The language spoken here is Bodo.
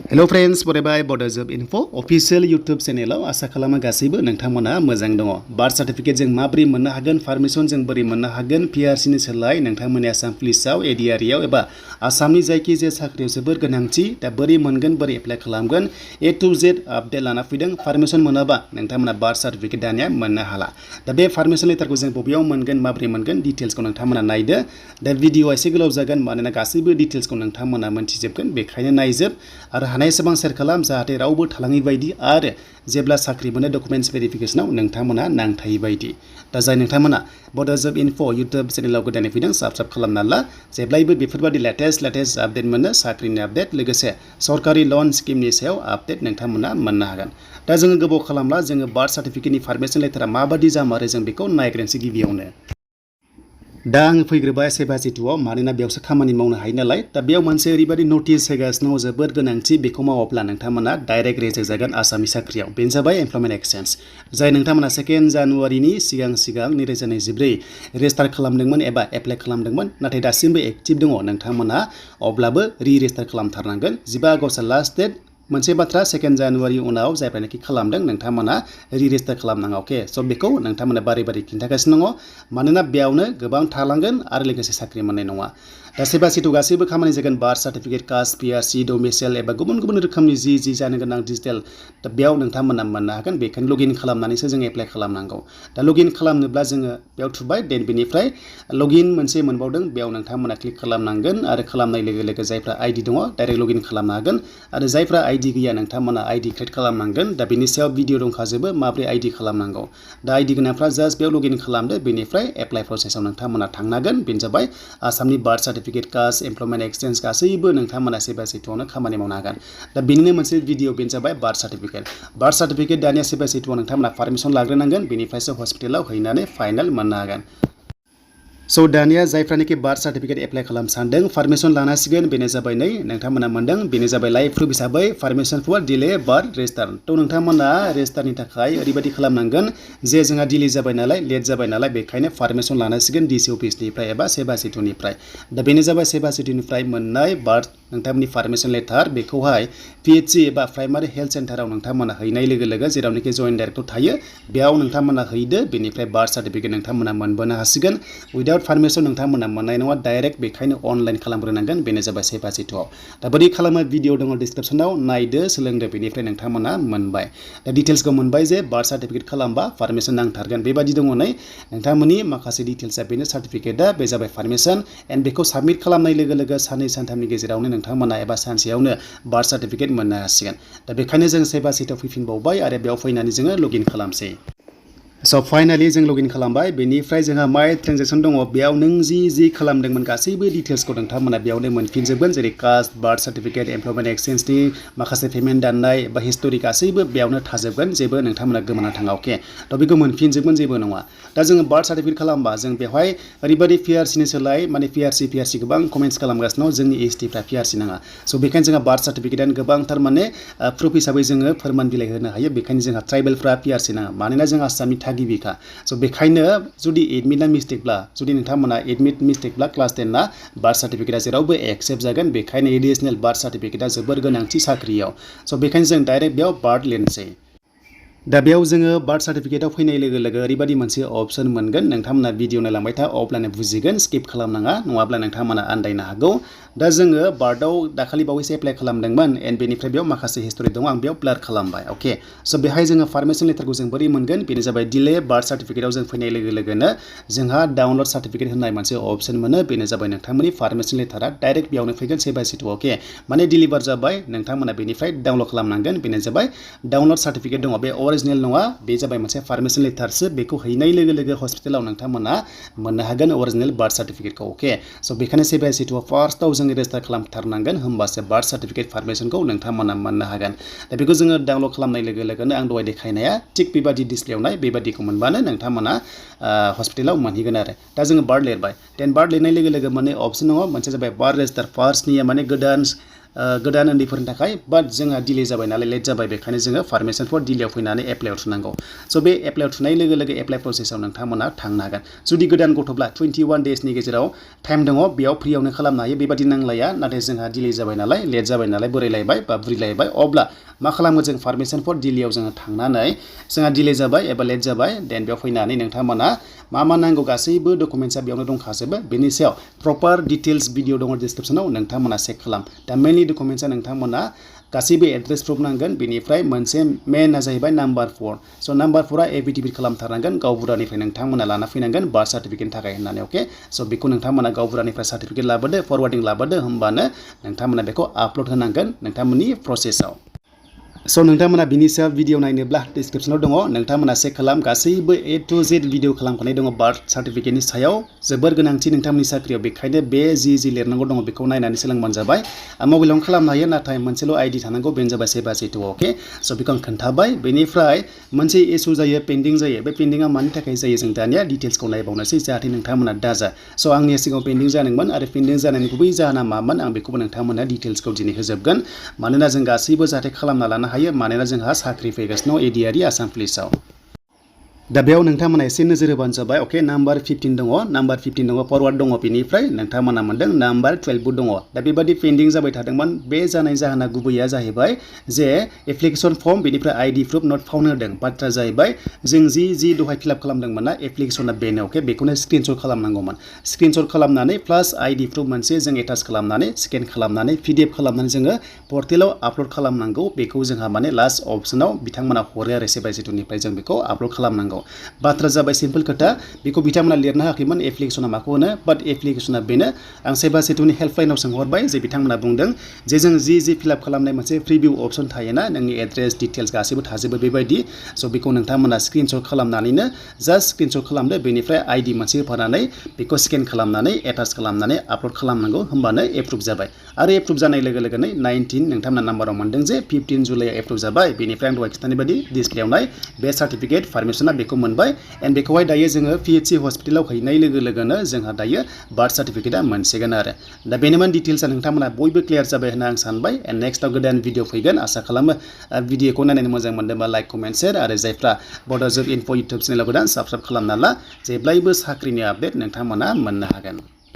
हेलो फ्रेंड्स बरायबाय बड'जब इनफ' अफिशियेल यूट्यूब चेनेलाव आसा खालामो गासैबो नोंथांमोना मोजां दङ। बार्थ सार्टिफिकेट जों माबोरै मोननो हागोन, पारमिशन जों बोरै मोननो हागोन, पिआरसि नि सोलाय नोंथांमोननि आसाम पुलिसाव ADRE आव एबा आसामनि जायखिजाया साख्रियाव जोबोर गोनांथि। दा बोरै मोनगोन, बोरै एप्लाइ खालामगोन, A to Z आपडेट लाना फैदों। पारमिशन मोनाबा नोंथांमोना बार्थ सार्टिफिकेट दानिया मोननो हाला। दा बे पारमिशन लेटारखौ जों बबेयाव मोनगोन, माबोरै मोनगोन, डिटेल्सखौ नोंथांमोना नायदो। दा भिडिअआ एसे गोलाव जागोन मानोना गासैबो डिटेल्सखौ नोंथांमोना मोनथिजोबगोन, बेखायनो नायजोब आरो हानाय एसेबां शेयार खालाम जाहाथे रावबो थालाङै बायदि आरो जेब्ला साख्रि मोनो डकुमेन्ट्स भेरिफिकेशनाव नोंथांमोना नांथायै बायदि। दा जाय नोंथांमोना बड'जब इनफ' यूट्यूब चेनेलाव गोदानै फैदों साबस्क्राइब खालामना ला। जेब्लायबो बेफोरबायदि लेटेस्ट आपडेट मोनो, साख्रिनि आपडेट लोगोसे सरकारि लन स्किमनि सायाव आपडेट नोंथांमोना मोननो हागोन। दा जोङो गोबाव खालामला, जोङो बार्थ सार्टिफिकेटनि पारमिशन लेटारा माबादि जामारो जों बेखौ नायग्रोनोसै गिबियावनो। दा आं फैग्रोबाय सेभासिटुआव मानोना बेयावसो खामानि मावनो हायो नालाय। दा बेयाव मोनसे ओरैबायदि नटिस होगासिनो दङ जोबोद गोनांथि, बेखौ मावाब्ला नोंथांमोना डाइरेक्ट रिजेक्ट जागोन आसामनि साख्रियाव। बेनो जाबाय एमप्लयमेन्ट एक्सचेन्ज, जाय नोंथांमोना 2 जानुवारिनि सिगां 2024 रेजिस्टार खालामदोंमोन एबा एप्लाइ खालामदोंमोन नाथाय दासिमबो एक्टिभ दङ नोंथांमोना, अब्लाबो रेजिस्टार खालामथारनांगोन। 15 आगष्टआ लास्ट डेट। मोनसे बाथ्रा, 2 जानुवारि उनाव जायफ्रानोखि खालामदों नोंथांमोना रेजिस्टार खालामनाङा। अके, स' बेखौ नोंथांमोना बारै खिन्थागासिनो दङ मानोना बेयावनो गोबां थालांगोन आरो लोगोसे साख्रि मोननाय नङा। दा सेभासिटु गासैबो खामानि जागोन बार्थ सार्टिफिकेट, कास्ट, पिआरसि, डमिसाइल एबा गुबुन गुबुन रोखोमनि जि जानो गोनां डिजिटेल, दा बेयाव नोंथांमोना मोननो हागोन। बेखायनो लगइन खालामनानैसो जों एप्लाइ खालामनांगौ। दा लगइन खालामनोब्ला जोङो बेयाव थुबाय, देन बेनिफ्राय लगइन मोनसे मोनबावदों, बेयाव नोंथांमोना क्लिक खालामनांगोन आरो खालामनाय लोगो लोगो जायफ्रा आइडि दङ डाइरेक्ट लगइन खालामनो हागोन आरो जायफ्रा आइडि गैया नोंथांमोना आइडि क्रिएट खालामनांगोन। दा बेनि सायाव भिडिअ दंखाजोबो माबोरै आइडि खालामनांगौ। दा आइडि गोनांफ्रा जास्ट बेयाव लगइन खालामदो, बेनिफ्राय एप्लाइ प्रसेसआव नोंथांमोना थांनांगोन। बेनो जाबाय आसामनि birth certificate, caste, employment exchange गासैबो नोंथांमोना सेभासिटुआवनो खामानि मावनो हागोन। दा बेनिनो मोनसे भिडिअ, बेनो जाबाय बार्थ सार्टिफिकेट। बार्थ सार्टिफिकेट दानिया सेभासिटुआव नोंथांमोना पारमिशन लाग्रोनांगोन, बेनिफ्रायसो हस्पिटालाव हैनानै फाइनाल मोननो हागोन। स' दानिया जायफ्रानोखि बार्थ सार्टिफिकेट एप्लाइ खालामनो सानदों पारमिशन लानांसिगोन। बेनो जाबाय नै नोंथांमोना मोनदों, बेनो जाबाय लाइभ प्रुफ हिसाबै permission for delay birth registrar. थ' नोंथांमोना रेजिस्टारनि थाखाय ओरैबायदि खालामनांगोन जे जोंहा डिले जाबाय नालाय, लेट जाबाय नालाय, बेखायनो पारमिशन लानांसिगोन डिसि अफिसनिफ्राय एबा सेभासिटुनिफ्राय। दा बेनो जाबाय सेभासिटुनिफ्राय मोननाय बार्थ नोंथांमोननि पारमिशन लेटार। बेखौहाय PHC एबा प्राइमारि हेल्थ सेन्टाराव नोंथांमोना हैनाय लोगो लोगो जेरावनोखि जइन्ट डाइरेक्टर थायो बेयाव नोंथांमोना हैदो, बेनिफ्राय बार्थ सार्टिफिकेट नोंथांमोना मोनबोनो हासिगोन। उइदाउट पारमिशन नोंथांमोना मोननाय नङा, डाइरेक्ट बेखायनो अनलाइन खालामग्रोनांगोन। बेनो जाबाय सेभासिटुआव। दा बोरै खालामो भिडिअ दङ डिसक्रिपसनाव, नायदो, सोलोंदो, बेनिफ्राय नोंथांमोना मोनबाय। दा डिटेल्सखौ मोनबाय जे बार्थ सार्टिफिकेट खालामबा पारमिशन नांथारगोन बेबायदि दङ नै नोंथांमोननि माखासे डिटेल्सआ बेनो सार्टिफिकेटआ, बे जाबाय पारमिशन। एन्ड बेखौ साबमिट खालामनाय लोगो लोगो 2 सानथामनि गेजेरावनो नोंथांमोना एबा सानसेयावनो बार्थ सार्टिफिकेट मोननो हासिगोन। दा बेखायनो जों सेभासिटुआव फैफिनबावबाय आरो बेयाव फैनानै जोङो लगइन खालामसै। स' फाइनालि जों लगइन खालामबाय। बेनिफ्राय जोंहा माइ ट्रेन्जेक्सन दङ, बेयाव नों जि खालामदोंमोन गासैबो डिटेल्सखौ नोंथांमोना बेयावनो मोनफिनजोबगोन, जेरै कास्ट, बार्थ सार्टिफिकेट, एमप्लयमेन्ट एक्सचेन्जनि माखासे पेमेन्ट दाननाय बा हिस्टरि गासैबो बेयावनो थाजोबगोन, जेबो नोंथांमोना गोमाना थाङा। अके, थ' बेखौ मोनफिनजोबगोन, जेबो नङा। दा जोङो बार्थ सार्टिफिकेट खालामबा जों बेवहाय ओरैबायदि पिआरसिनि सोलाय माने पिआरसि गोबां कमेन्ट्स खालामगासिनो दं, जोंनि एसटिफ्रा पिआरसि नाङा। स' बेखायनो जोंहा बार्थ सार्टिफिकेटआनो गोबांथार माने प्रुफ हिसाबै जोङो फोरमान बिलाइ होनो हायो। बेखायनो जोंहा ट्राइबेलफ्रा पिआरसि नाङा मानोना जों आसामनि थागिबिखा। स' बेखायनो जुदि एडमिटआ मिस्टेकब्ला, जुदि नोंथांमोना एडमिट मिस्टेकब्ला क्लास 10 बार्थ सार्टिफिकेटआ जेरावबो एक्सेप्ट जागोन। बेखायनो एडिशनेल बार्थ सार्टिफिकेटआ जोबोर गोनांथि साख्रियाव। स' बेखायनो जों डाइरेक्ट बेयाव बार्थ लिरनोसै। दा बेयाव जोङो बार्थ सार्टिफिकेटआव फैनाय लोगो लोगो ओरैबायदि मोनसे अप्सन मोनगोन, नोंथांमोना भिडिअ नायलांबाय था अब्लानो बुजिगोन, स्किप खालामनाङा नङाब्ला नोंथांमोना आन्दायनो हागौ। दा जोङो बार्थआव दाखालि बावैसो एप्लाइ खालामदोंमोन एन्ड बेनिफ्राय बेयाव माखासे हिस्टरि दङ, आं बेयाव ब्लार खालामबाय। अके, स' बेहाय जोङो पारमिशन लेटारखौ जों बोरै मोनगोन, बेनो जाबाय डिले बार्थ सार्टिफिकेटआव जों फैनाय लोगो लोगोनो जोंहा डाउनलड सार्टिफिकेट होननाय मोनसे अप्सन मोनो। बेनो जाबाय नोंथांमोननि पारमिशन लेटारा डाइरेक्ट बेयावनो फैगोन सेभासिटुआव। अके, माने डिलिभार जाबाय, नोंथांमोना बेनिफ्राय डाउनलड खालामनांगोन। बेनो जाबाय डाउनलड सार्टिफिकेट दङ, बे अरिजिनेल नङा, बे जाबाय मोनसे पारमिशन लेटारसो। बेखौ हैनाय लोगो लोगो हस्पिटालाव नोंथांमोना मोननो हागोन अरिजिनेल बार्थ सार्टिफिकेटखौ। अके, स' बेखायनो सेभासिटुआव फार्स्टआव जों रेजिस्टार खालामथारनांगोन, होमबासो बार्थ सार्टिफिकेट पारमिशनखौ नोंथांमोना मोननो हागोन। दा बेखौ जोङो डाउनलड खालामनाय लोगो लोगोनो आं दहाय देखायनाया थिग बेबादि डिसप्लेआव नाय, बेबादिखौ मोनबानो नोंथांमोना हस्पिटालाव मोनहैगोन आरो। दा जोङो बार्थ लिरबाय, देन बार्थ लिरनाय लोगो लोगो मोननै अप्सन दङ, मोनसे जाबाय बार्थ रेजिस्टार फार्स्टनिया माने गोदान गोदान उन्दैफोरनि थाखाय बाट जोंहा डिले जाबाय नालाय लेट जाबाय बेखायनो जोङो पारमिसन फर डिलेआव फैनानै एप्लाइआव थुनांगौ स' बे एप्लाइआव थुनाय लोगो लोगो एप्लाइ प्रसेसआव नोंथांमोना थांनो हागोन जुदि गोदान गथ'ब्ला 21 डेजनि गेजेराव टाइम दङ बेयाव फ्रियावनो खालामनो हायो बेबादि नांलाया नाथाय जोंहा डिले जाबाय नालाय लेट जाबाय नालाय बोरायलायबाय बा बुरिलायबाय अब्ला मा खालामो जों पारमिसन फर डिलेआव जोङो थांनानै जोंहा डिले जाबाय एबा लेट जाबाय देन बेयाव फैनानै नोंथांमोना मा नांगौ गासैबो डकुमेन्ट्सआ बेयावनो दंखाजोबो बेनि सायाव प्रपार डिटेल्स भिडिअ दङ डिसक्रिप्सनाव नोंथांमोना चेक खालाम दा मेनलि डकुमेन्ट्सआ नोंथांमोना गासैबो एड्रेस प्रुफ नांगोन बेनिफ्राय मोनसे मेनआ जाहैबाय नाम्बार 4 स' नाम्बार 4आ एफिडेभिट खालामथारनांगोन गावबुरानिफ्राय नोंथांमोना लाना फैनांगोन बार्थ सार्टिफिकेटनि थाखाय होननानै अके स' बेखौ नोंथांमोना गावबुरानिफ्राय सार्टिफिकेट लाबोदो फरवार्डिं लाबोदो होमबानो नोंथांमोना बेखौ आपल'ड होनांगोन नोंथांमोननि प्रसेसआव स' नोंथांमोना बिनि सायाव भिडिअ नायनोब्ला डिसक्रिप्सनाव दङ नोंथांमोना चेक खालाम गासैबो A to Z भिडिअ खालामखानाय दङ बार्थ सार्टिफिकेटनि सायाव जोबोर गोनांथि नोंथांमोननि साख्रियाव बेखायनो बे जि लिरनांगौ दङ बेखौ नायनानै सोलोंबानो जाबाय मबाइलावनो खालामनो हायो नाथाय मोनसेल' आइडि थानांगौ बेनो जाबाय 7/2 अके स' बेखौ आं खोन्थाबाय बेनिफ्राय मोनसे इस्यु जायो पेन्डिं जायो बे पेन्डिंआ मानि थाखाय जायो जों दानिया डिटेल्सखौ नायबावनोसै जाहाथे नोंथांमोना दाजा स' आंनि सिगाङाव पेन्डिं जादोंमोन आरो पेन्डिं जानायनि गुबै जाहोना मामोन आं बेखौबो नोंथांमोना डिटेल्सखौ दिनै होजोबगोन मानोना जों गासैबो जाहाथे खालामना लानो हायो मानोना जोंहा साख्रि फैगासिनो ADRE आसाम पुलिसाव दा बेयाव नोंथांमोना एसे नोजोर होबानो जाबाय अके नाम्बार 15 दङ नाम्बार 15 दङ फरवार्ड दङ बेनिफ्राय नोंथांमोना मोनदों नाम्बार 12 दङ दा बेबादि पेन्डिं जाबाय थादोंमोन बे जानाय जाहोना गुबैया जाहैबाय जे एप्लिकेसन फर्म बेनिफ्राय आइडि प्रुफ नट फाउन्ड होदों बाथ्रा जाहैबाय जों जि दहाय फिलआप खालामदोंमोन ना एप्लिकेसना बेनो अके बेखौनो स्क्रिनशट खालामनांगौमोन स्क्रिनशट खालामनानै प्लास आइडि प्रुफ मोनसे जों एटाच खालामनानै स्केन खालामनानै PDF खालामनानै जोङो पर्टेलाव आपल'ड खालामनांगौ बेखौ जोंहा माने लास्ट अप्सनाव बिथांमोना हरो आरो 7/2निफ्राय जों बेखौ आपल'ड खालामनांगौ बाथ्रा जाबाय सिम्पल खोथा बेखौ बिथांमोना लिरनो हायाखैमोन एप्लिकेसना माखौ होनो बाट एप्लिकेसना बेनो आं 7/2नि हेल्पलाइनाव सोंहरबाय जे बिथांमोना बुंदों जे जों जि फिलआप खालामनाय मोनसे प्रिभिउ अपसन थायोना नोंनि एड्रेस डिटेल्स गासैबो थाजोबो बेबायदि स' बेखौ नोंथांमोना स्क्रिनशट खालामनानैनो जास्ट स्क्रिनशट खालामदो बेनिफ्राय आइडि मोनसे होफानानै बेखौ स्केन खालामनानै एटाच खालामनानै आपल'ड खालामनांगौ होमबानो एप्रुभ जाबाय आरो एप्रुभ जानाय लोगो लोगोनो 19 नोंथांमोना नाम्बाराव मोनदों जे 15 जुलाइआव एप्रुभ जाबाय बेनिफ्राय आं दहाय खिन्थानाय बायदि डिसप्लेआव नाय बे सार्टिफिकेट पारमिसना बेखौ मोनबाय एन्ड बेखौहाय दायो जोङो PHC हस्पिटालाव हैनाय लोगो लोगोनो जोंहा दायो बार्थ सार्टिफिकेटआ मोनसिगोन आरो दा बेनोमोन डिटेल्सआ नोंथांमोना बयबो क्लियार जाबाय होनना आं सानबाय एन्ड नेक्स्टआव गोदान भिडिअ फैगोन आसा खालामो भिडिअखौ नायनानै मोजां मोनदोंबा लाइक कमेन्ट शेयार आरो जायफ्रा बड'जब इनफो इउटुब चेनेलाव गोदान साबस्क्राइब खालामना ला जेब्लायबो साख्रिनि आपडेट नोंथांमोना मोननो हागोन